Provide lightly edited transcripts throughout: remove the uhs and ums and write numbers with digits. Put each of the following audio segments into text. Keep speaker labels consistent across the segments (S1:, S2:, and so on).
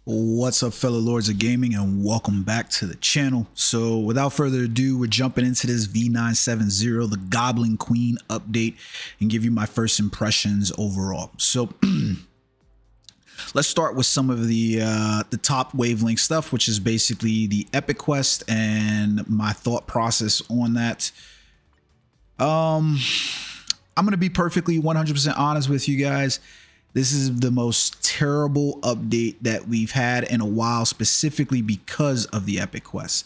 S1: What's up, fellow lords of gaming, and welcome back to the channel. So without further ado, we're jumping into this V970, the Goblin Queen update, and give you my first impressions overall. So let's start with some of the top wavelength stuff, which is basically the Epic Quest and my thought process on that. I'm gonna be perfectly 100% honest with you guys. This is the most terrible update that we've had in a while, specifically because of the Epic Quest.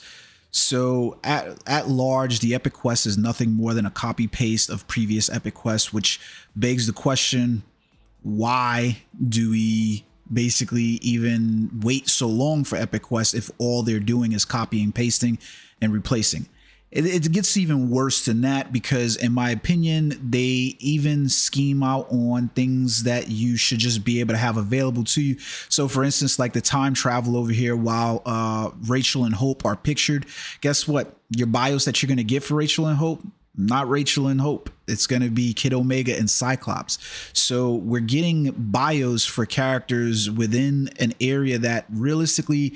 S1: So at large, the Epic Quest is nothing more than a copy paste of previous Epic Quests, which begs the question, why do we basically even wait so long for Epic Quest if all they're doing is copying, pasting, and replacing? It gets even worse than that, because in my opinion, they even scheme out on things that you should just be able to have available to you. So for instance, like the time travel over here, while Rachel and Hope are pictured, guess what? Your BIOS that you're going to get for Rachel and Hope, not Rachel and Hope. It's going to be Kid Omega and Cyclops. So we're getting BIOS for characters within an area that realistically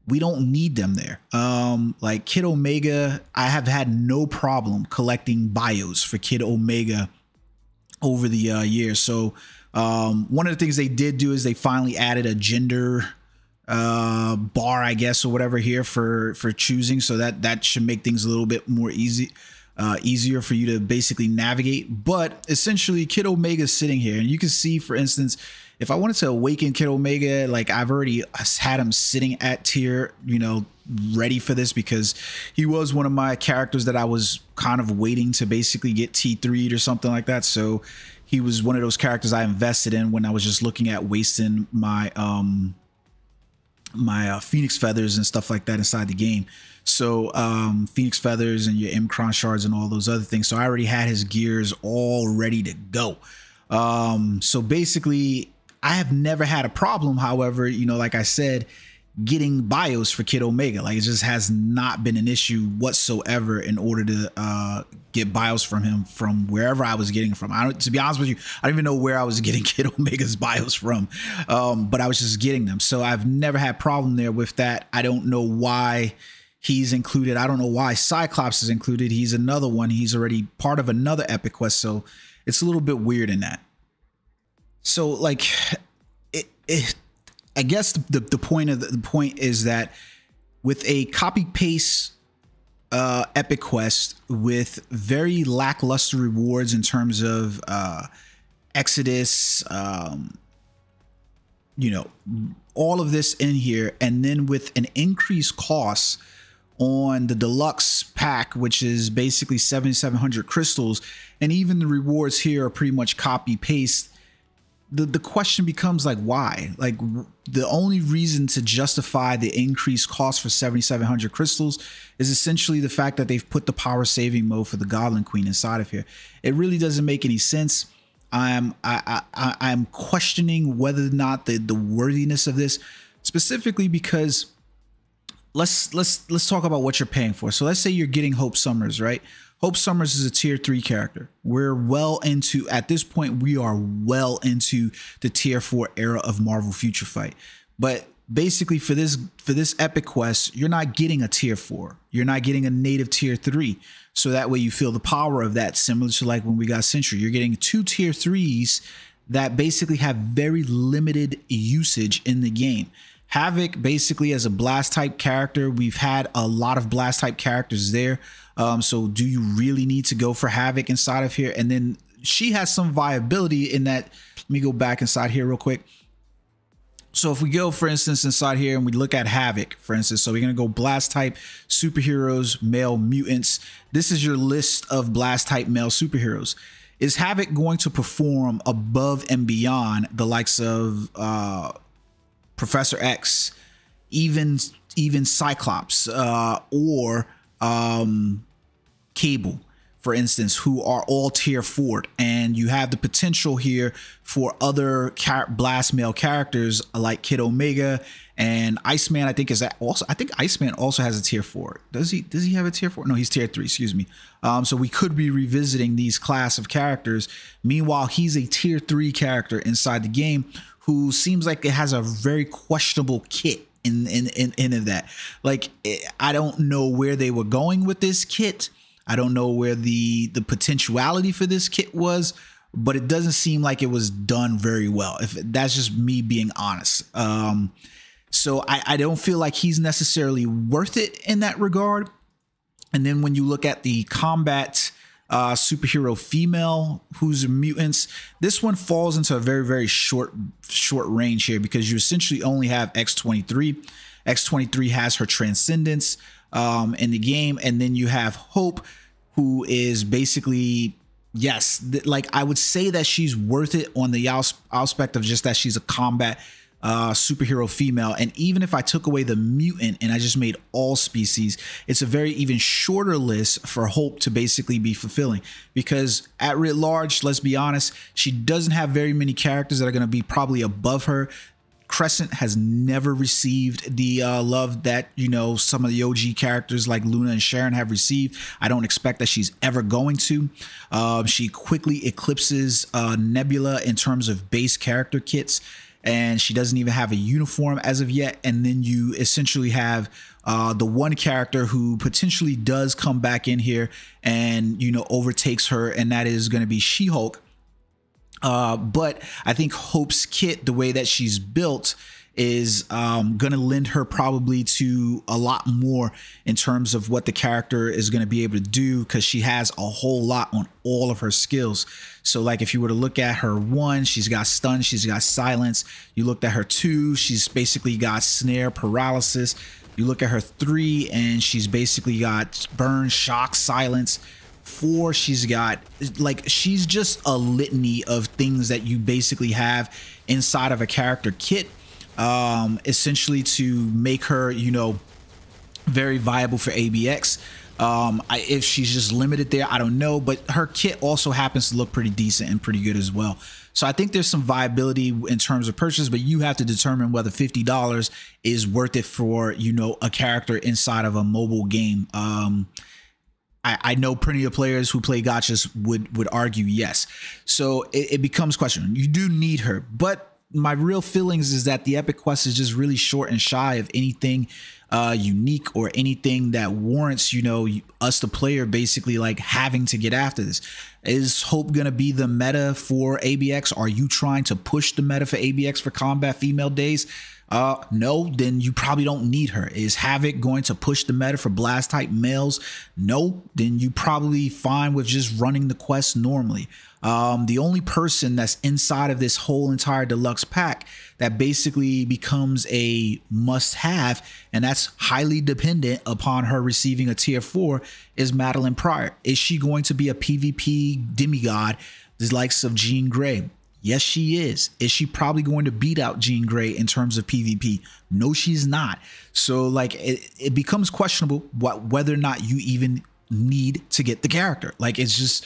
S1: we don't need them there. Like Kid Omega, I have had no problem collecting BIOS for Kid Omega over the years. So one of the things they did do is they finally added a gender bar, I guess, or whatever here for choosing. So that should make things a little bit more easier for you to basically navigate. But essentially, Kid Omega is sitting here, and you can see, for instance, if I wanted to awaken Kid Omega, like I've already had him sitting at tier, you know, ready for this, because he was one of my characters that I was kind of waiting to basically get T3'd or something like that. So he was one of those characters I invested in when I was just looking at wasting my Phoenix Feathers and stuff like that inside the game. So Phoenix Feathers and your Mcron shards and all those other things. So I already had his gears all ready to go. So basically, I have never had a problem, however, you know, like I said, getting BIOS for Kid Omega. Like, it just has not been an issue whatsoever in order to get BIOS from him from wherever I was getting it from. To be honest with you, I don't even know where I was getting Kid Omega's BIOS from, but I was just getting them. So I've never had a problem there with that. I don't know why he's included. I don't know why Cyclops is included. He's another one. He's already part of another Epic Quest. So it's a little bit weird in that. So like, I guess the point is that with a copy paste Epic Quest with very lackluster rewards in terms of Exodus, you know, all of this in here, and then with an increased cost on the deluxe pack, which is basically 7,700 crystals, and even the rewards here are pretty much copy paste. The question becomes, like, why? Like, the only reason to justify the increased cost for 7,700 crystals is essentially the fact that they've put the power saving mode for the Goblin Queen inside of here. It really doesn't make any sense. I'm questioning whether or not the worthiness of this, specifically because let's talk about what you're paying for. So let's say you're getting Hope Summers, right? Hope Summers is a tier 3 character. We're well into, at this point, we are well into the tier 4 era of Marvel Future Fight. But basically for this Epic Quest, you're not getting a tier 4. You're not getting a native tier 3. So that way you feel the power of that, similar to like when we got Sentry. You're getting 2 tier 3s that basically have very limited usage in the game. Havoc, basically, as a blast type character, we've had a lot of blast type characters there. So do you really need to go for Havoc inside of here? And then she has some viability in that. Let me go back inside here real quick. So if we go, for instance, inside here and we look at Havoc, for instance, so we're going to go blast type superheroes, male mutants. This is your list of blast type male superheroes. Is Havoc going to perform above and beyond the likes of Professor X, even Cyclops, or Cable, for instance, who are all tier 4, and you have the potential here for other blast male characters like Kid Omega and Iceman. I think Iceman also has a tier 4. Does he have a tier 4? No, he's tier 3, excuse me. So we could be revisiting these class of characters. Meanwhile, he's a tier 3 character inside the game who seems like it has a very questionable kit in that. Like, I don't know where they were going with this kit. I don't know where the potentiality for this kit was, but it doesn't seem like it was done very well. If that's just me being honest. So I don't feel like he's necessarily worth it in that regard. And then when you look at the combat superhero female who's a mutant, this one falls into a very, very short range here, because you essentially only have X-23. X-23 has her transcendence in the game, and then you have Hope, who is basically, yes, like I would say that she's worth it on the aspect of just that she's a combat superhero female. And even if I took away the mutant and I just made all species, it's a very even shorter list for Hope to basically be fulfilling, because at writ large, let's be honest, she doesn't have very many characters that are going to be probably above her. Crescent has never received the love that, you know, some of the OG characters like Luna and Sharon have received. I don't expect that she's ever going to. She quickly eclipses Nebula in terms of base character kits, and she doesn't even have a uniform as of yet. And then you essentially have the one character who potentially does come back in here and, you know, overtakes her, and that is going to be She-Hulk. But I think Hope's kit, the way that she's built, is going to lend her probably to a lot more in terms of what the character is going to be able to do, because she has a whole lot on all of her skills. So like if you were to look at her 1, she's got stun, she's got silence. You looked at her 2, she's basically got snare, paralysis. You look at her 3, and she's basically got burn, shock, silence. 4, she's got, like, she's just a litany of things that you basically have inside of a character kit, essentially to make her, you know, very viable for ABX. If she's just limited there, I don't know, but her kit also happens to look pretty decent and pretty good as well. So I think there's some viability in terms of purchase, but you have to determine whether $50 is worth it for, you know, a character inside of a mobile game. I know plenty of players who play gachas would argue yes. So it becomes question. You do need her, but my real feelings is that the Epic Quest is just really short and shy of anything unique or anything that warrants, you know, us the player basically like having to get after this. Is Hope gonna be the meta for ABX? Are you trying to push the meta for ABX for combat female days? No, then you probably don't need her. Is Havoc going to push the meta for blast type males? No, then you probably fine with just running the quest normally. The only person that's inside of this whole entire deluxe pack that basically becomes a must-have, and that's highly dependent upon her receiving a tier 4, is Madeline Pryor. Is she going to be a PvP demigod, the likes of Jean Grey? Yes, she is. Is she probably going to beat out Jean Grey in terms of PvP? No, she's not. So like it becomes questionable whether or not you even need to get the character. Like it's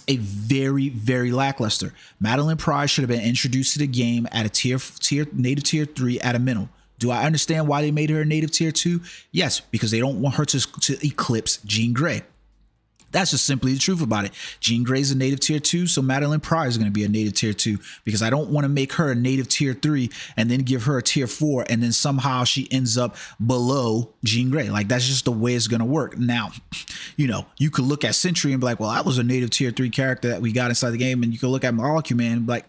S1: a very, very lackluster. Madeline Pryor should have been introduced to the game at a native tier 3 at a minimum. Do I understand why they made her a native tier 2? Yes, because they don't want her to eclipse Jean Grey. That's just simply the truth about it. Jean Grey's a native tier 2, so Madeline Pryor is going to be a native tier 2, because I don't want to make her a native tier 3 and then give her a tier 4 and then somehow she ends up below Jean Grey. Like that's just the way it's going to work. Now, you know, you could look at Sentry and be like, well, that was a native tier 3 character that we got inside the game, and you could look at Molecule Man and be like,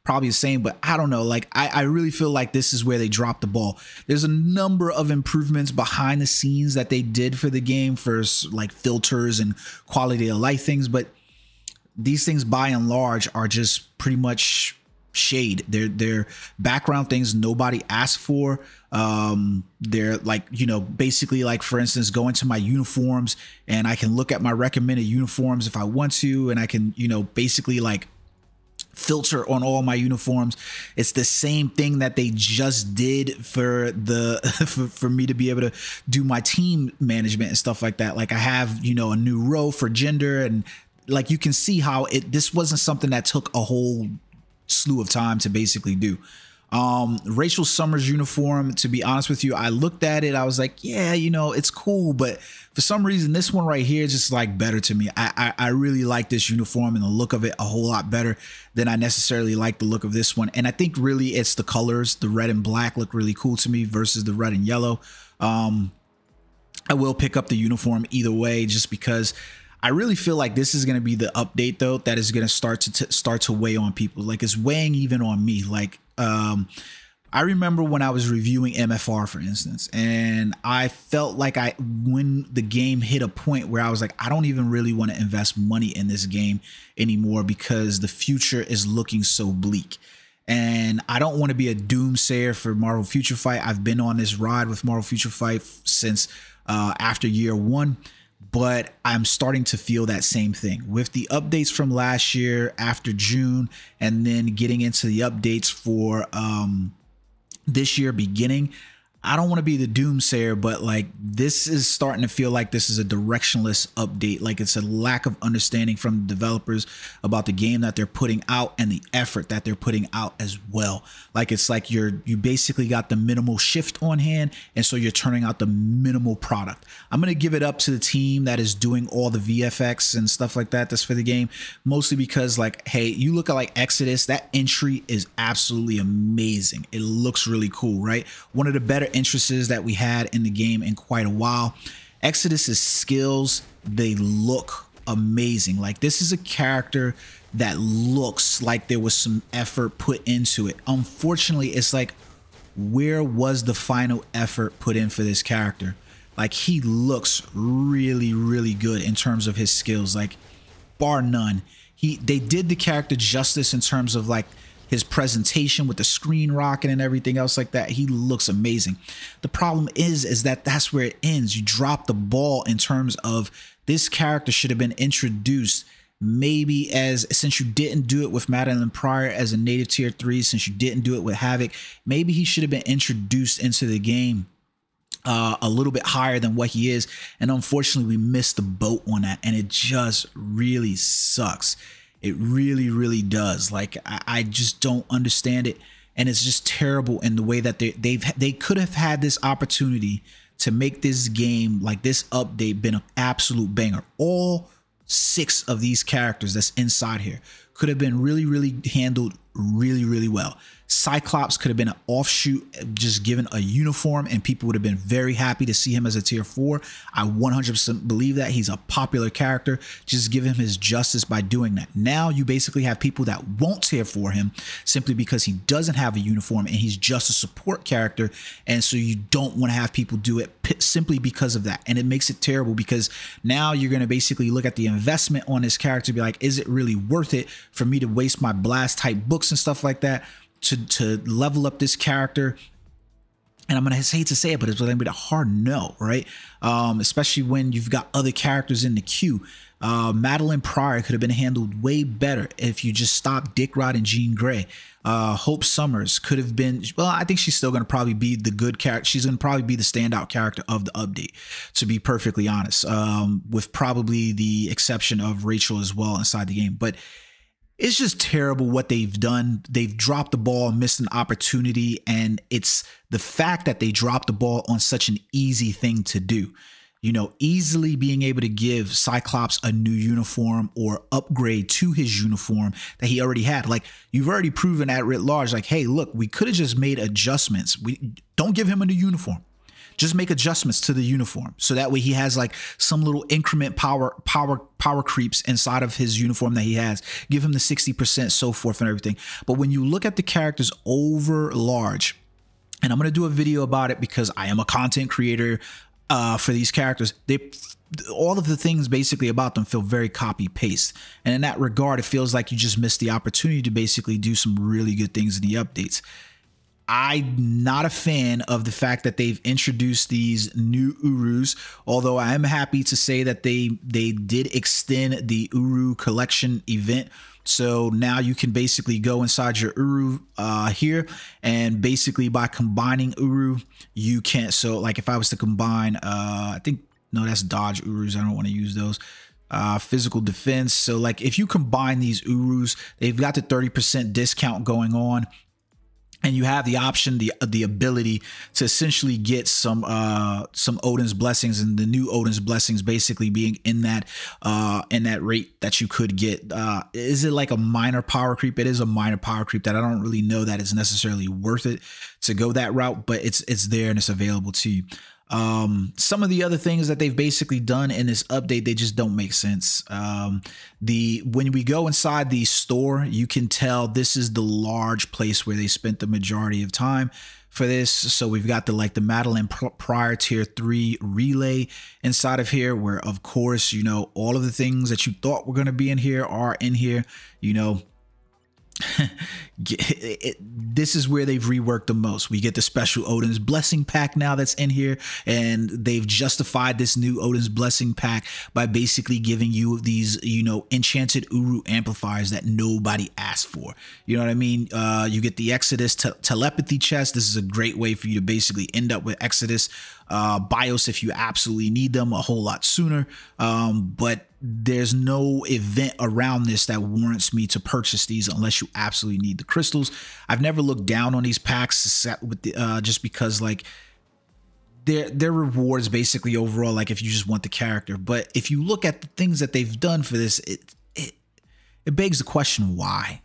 S1: probably the same, but I don't know. Like I really feel like this is where they dropped the ball. There's a number of improvements behind the scenes that they did for the game, for like filters and quality of life things, but these things by and large are just pretty much shade. They're background things nobody asked for. They're like, you know, basically like, for instance, go into my uniforms and I can look at my recommended uniforms if I want to, and I can, you know, basically like filter on all my uniforms. It's the same thing that they just did for the for me to be able to do my team management and stuff like that. Like I have, you know, a new row for gender, and like you can see how this wasn't something that took a whole slew of time to basically do. Rachel Summers uniform, to be honest with you, I looked at it, I was like, yeah, you know, it's cool, but for some reason this one right here is just like better to me. I really like this uniform and the look of it a whole lot better than I necessarily like the look of this one. And I think really it's the colors. The red and black look really cool to me versus the red and yellow. I will pick up the uniform either way, just because I really feel like this is going to be the update though that is going to start to weigh on people. Like, it's weighing even on me. Like, I remember when I was reviewing MFR, for instance, and I felt like when the game hit a point where I was like, I don't even really want to invest money in this game anymore because the future is looking so bleak. And I don't want to be a doomsayer for Marvel Future Fight. I've been on this ride with Marvel Future Fight since after year one, but I'm starting to feel that same thing with the updates from last year after June, and then getting into the updates for this year beginning. I don't want to be the doomsayer, but like, this is starting to feel like this is a directionless update. Like, it's a lack of understanding from the developers about the game that they're putting out and the effort that they're putting out as well. Like, it's like you basically got the minimal shift on hand, and so you're turning out the minimal product. I'm going to give it up to the team that is doing all the VFX and stuff like that that's for the game, mostly because, like, hey, you look at like Exodus, that entry is absolutely amazing. It looks really cool, right? One of the better entrances that we had in the game in quite a while. Exodus's skills, they look amazing. Like, this is a character that looks like there was some effort put into it. Unfortunately, it's like, where was the final effort put in for this character? Like, he looks really, really good in terms of his skills, like, bar none. They did the character justice in terms of like his presentation with the screen rocking and everything else like that. He looks amazing. The problem is that that's where it ends. You drop the ball in terms of this character should have been introduced maybe since you didn't do it with Madeline Pryor as a native tier 3, since you didn't do it with Havoc, maybe he should have been introduced into the game a little bit higher than what he is. And unfortunately, we missed the boat on that, and it just really sucks. It really, really does. Like, I just don't understand it. And it's just terrible in the way that they could have had this opportunity to make this game, like this update, been an absolute banger. All 6 of these characters that's inside here could have been really, really handled really, really well. Cyclops could have been an offshoot, just given a uniform, and people would have been very happy to see him as a tier 4. I 100% believe that he's a popular character. Just give him his justice by doing that. Now you basically have people that won't tier 4 him simply because he doesn't have a uniform and he's just a support character, and so you don't want to have people do it simply because of that. And it makes it terrible because now you're going to basically look at the investment on this character and be like, is it really worth it for me to waste my blast type books and stuff like that to level up this character? And I'm gonna hate to say it, but it's gonna be a hard no, right? Especially when you've got other characters in the queue. Madeline Pryor could have been handled way better if you just stopped Dick Rod and Jean Grey. Hope Summers could have been, well, I think she's still gonna probably be the good character. She's gonna probably be the standout character of the update, to be perfectly honest, with probably the exception of Rachel as well inside the game. But it's just terrible what they've done. They've dropped the ball, missed an opportunity, and it's the fact that they dropped the ball on such an easy thing to do. You know, easily being able to give Cyclops a new uniform or upgrade to his uniform that he already had. Like, you've already proven at writ large, like, hey, look, we could have just made adjustments. We don't give him a new uniform. Just make adjustments to the uniform, so that way he has like some little increment power creeps inside of his uniform that he has. Give him the 60%, so forth and everything. But when you look at the characters over large, and I'm going to do a video about it because I am a content creator for these characters, all of the things basically about them feel very copy paste. And in that regard, it feels like you just missed the opportunity to basically do some really good things in the updates. I'm not a fan of the fact that they've introduced these new Urus, although I am happy to say that they did extend the Uru collection event. So now you can basically go inside your Uru here, and basically by combining Uru, you can, so like if I was to combine, I think, no, that's dodge Urus. I don't want to use those. Physical defense. So like if you combine these Urus, they've got the 30% discount going on. And you have the option, the ability to essentially get some Odin's blessings, and the new Odin's blessings basically being in that rate that you could get. Is it like a minor power creep? It is a minor power creep that I don't really know that it's necessarily worth it to go that route, but it's there and it's available to you. Some of the other things that they've basically done in this update, they just don't make sense. When we go inside the store, you can tell this is the large place where they spent the majority of time for this. So we've got the Madeline Prior Tier 3 relay inside of here, where of course, you know, all of the things that you thought were going to be in here are in here, you know. This is where they've reworked the most. We get the special Odin's Blessing pack now that's in here, and they've justified this new Odin's Blessing pack by basically giving you these, you know, enchanted Uru amplifiers that nobody asked for. You know what I mean? You get the Exodus telepathy chest. This is a great way for you to basically end up with Exodus BIOS if you absolutely need them a whole lot sooner. But there's no event around this that warrants me to purchase these unless you absolutely need the crystals. I've never looked down on these packs with the, just because like their rewards basically overall, like if you just want the character. But if you look at the things that they've done for this, it begs the question, why?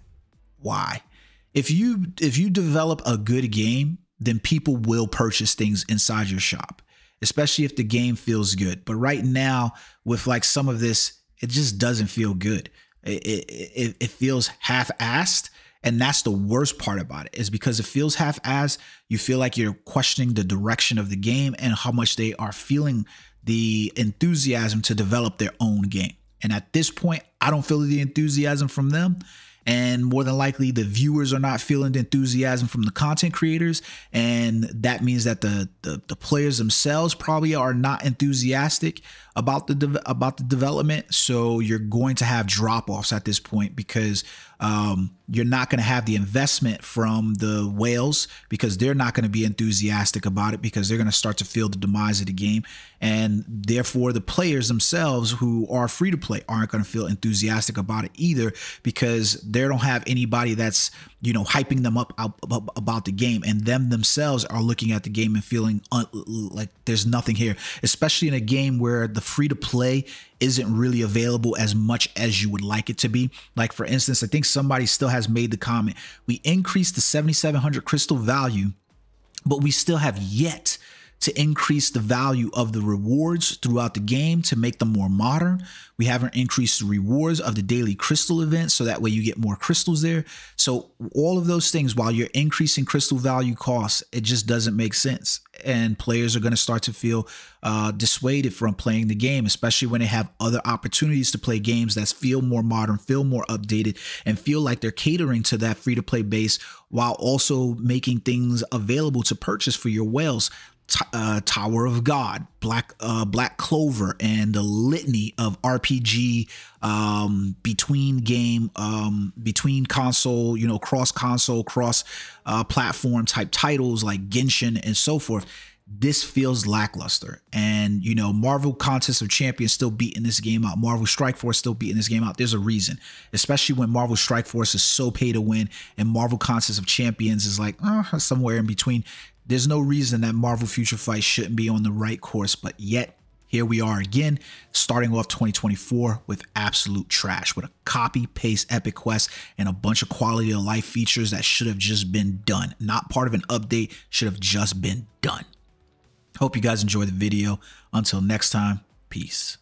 S1: If you develop a good game, then people will purchase things inside your shop, especially if the game feels good. But right now, with like some of this, it just doesn't feel good. It feels half-assed, and that's the worst part about it, is because it feels half-assed. You feel like you're questioning the direction of the game and how much they are feeling the enthusiasm to develop their own game. And at this point, I don't feel the enthusiasm from them. And more than likely, the viewers are not feeling the enthusiasm from the content creators. And that means that the players themselves probably are not enthusiastic about the development. So you're going to have drop-offs at this point, because you're not going to have the investment from the whales, because they're not going to be enthusiastic about it, because they're going to start to feel the demise of the game. And therefore, the players themselves who are free to play aren't going to feel enthusiastic about it either, because they don't have anybody that's, you know, hyping them up about the game, and them themselves are looking at the game and feeling like there's nothing here, especially in a game where the free to play isn't really available as much as you would like it to be. Like, for instance, I think somebody still has made the comment, we increased the 7,700 crystal value, but we still have yet to increase the value of the rewards throughout the game to make them more modern. We haven't increased the rewards of the daily crystal events, so that way you get more crystals there. So all of those things, while you're increasing crystal value costs, it just doesn't make sense. And players are going to start to feel dissuaded from playing the game, especially when they have other opportunities to play games that feel more modern, feel more updated, and feel like they're catering to that free-to-play base, while also making things available to purchase for your whales. Tower of God, Black Clover, and the litany of RPG between console, you know, cross console, cross platform type titles like Genshin and so forth. This feels lackluster. And, you know, Marvel Contest of Champions still beating this game out. Marvel Strike Force still beating this game out. There's a reason, especially when Marvel Strike Force is so pay to win and Marvel Contest of Champions is like somewhere in between. There's no reason that Marvel Future Fight shouldn't be on the right course, but yet here we are again, starting off 2024 with absolute trash, with a copy-paste epic quest and a bunch of quality of life features that should have just been done. Not part of an update, should have just been done. Hope you guys enjoyed the video. Until next time, peace.